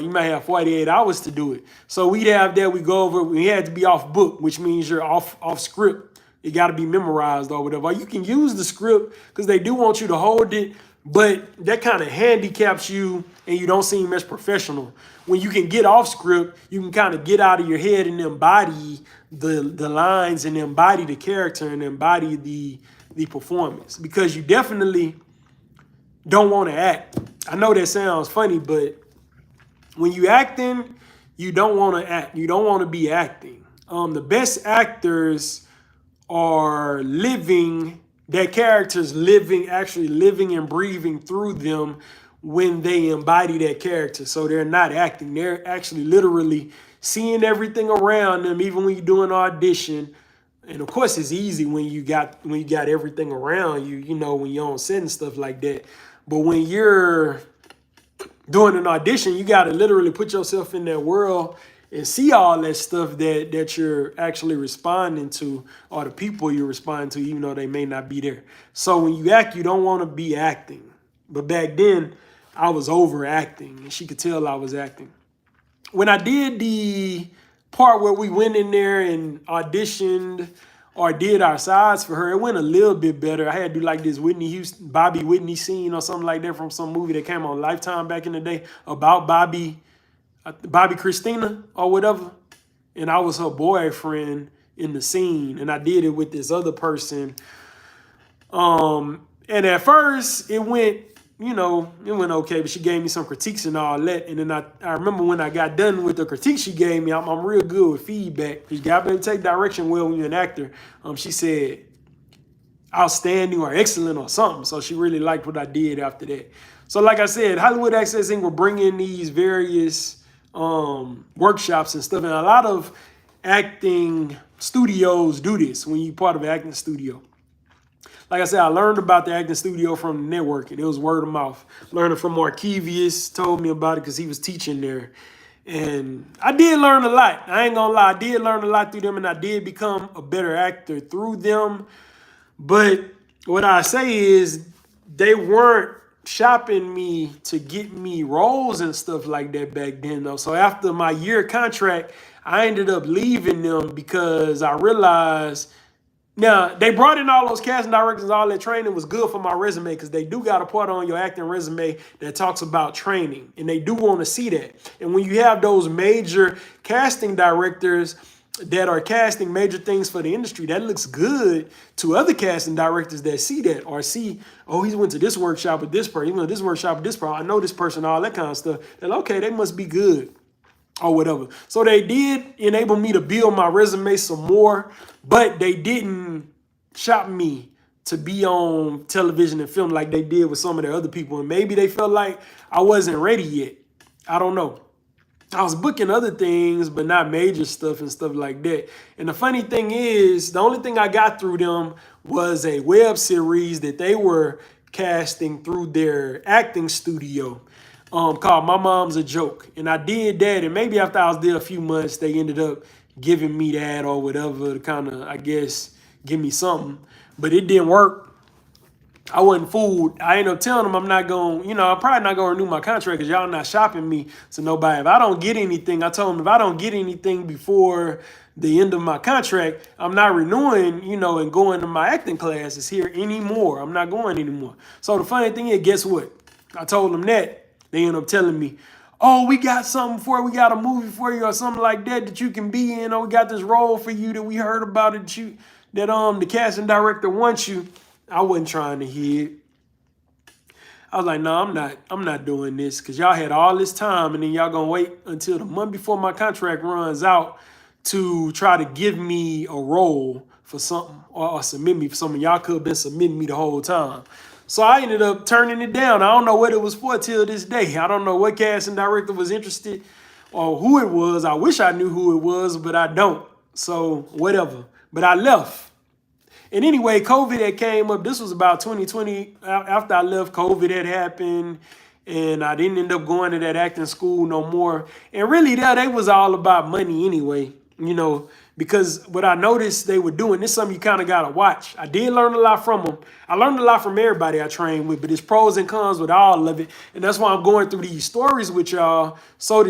you might have 48 hours to do it. So we'd have that. We go over. We had to be off book, which means you're off script. It got to be memorized or whatever. You can use the script because they do want you to hold it, but that kind of handicaps you, and you don't seem as professional. When you can get off script, you can kind of get out of your head and embody the lines and embody the character and embody the performance, because you definitely don't want to act. I know that sounds funny, but when you acting, you don't want to act. You don't want to be acting. The best actors are living, their characters living, actually living and breathing through them when they embody that character. So they're not acting. They're actually literally seeing everything around them, even when you're doing audition. And of course, it's easy when you got everything around you, when you're on set and stuff like that. But when you're doing an audition, you got to literally put yourself in that world and see all that stuff that you're actually responding to, or the people you're responding to, even though they may not be there. So when you act, you don't want to be acting. But back then, I was overacting, and she could tell I was acting. When I did the part where we went in there and auditioned or did our sides for her, it went a little bit better. I had to do like this Bobby Whitney scene or something like that from some movie that came on Lifetime back in the day about Bobby Christina or whatever. And I was her boyfriend in the scene, and I did it with this other person. And at first it went okay, but she gave me some critiques and all that. And then I remember when I got done with the critique she gave me, I'm real good with feedback. You got to take direction well when you're an actor. She said outstanding or excellent or something. So she really liked what I did after that. So like I said, Hollywood Access Inc. will bring in these various workshops and stuff. And a lot of acting studios do this when you're part of an acting studio. Like I said, I learned about the acting studio from the network, and it was word of mouth. Learning from Markevius, told me about it because he was teaching there. And I did learn a lot. I ain't gonna lie, I did learn a lot through them, and I did become a better actor through them. But what I say is they weren't shopping me to get me roles and stuff like that back then, though. So after my year contract, I ended up leaving them because I realized, now, they brought in all those casting directors, all that training was good for my resume, because they do got a part on your acting resume that talks about training, and they do want to see that. And when you have those major casting directors that are casting major things for the industry, that looks good to other casting directors that see that, or see, oh, he went to this workshop with this person, he went to this workshop with this person, I know this person, all that kind of stuff. Then okay, they must be good, or whatever. So they did enable me to build my resume some more, but they didn't shop me to be on television and film like they did with some of their other people. And maybe they felt like I wasn't ready yet. I don't know. I was booking other things, but not major stuff and stuff like that. And the funny thing is, the only thing I got through them was a web series that they were casting through their acting studio, called My Mom's a Joke. And I did that, and maybe after I was there a few months, they ended up giving me that or whatever to kind of, I guess, give me something. But it didn't work. I wasn't fooled. I ended up telling them I'm not going, I'm probably not going to renew my contract because y'all not shopping me to nobody. If I don't get anything, I told them if I don't get anything before the end of my contract, I'm not renewing, and going to my acting classes here anymore. I'm not going anymore. So the funny thing is, guess what? I told them that. They end up telling me, oh, we got something for you. We got a movie for you or something like that you can be in. Or we got this role for you that we heard about it, that the casting director wants you. I wasn't trying to hear it. I was like, no, I'm not doing this, because y'all had all this time, and then y'all gonna wait until the month before my contract runs out to try to give me a role for something, or submit me for something. Y'all could have been submitting me the whole time. So I ended up turning it down. I don't know what it was for till this day. I don't know what casting director was interested or who it was. I wish I knew who it was, but I don't. So whatever. But I left. And anyway, COVID had came up. This was about 2020. After I left, COVID had happened, and I didn't end up going to that acting school no more. And really, they was all about money anyway. you know, because what I noticed they were doing, this is something you kind of got to watch. I did learn a lot from them. I learned a lot from everybody I trained with, but there's pros and cons with all of it. And that's why I'm going through these stories with y'all so that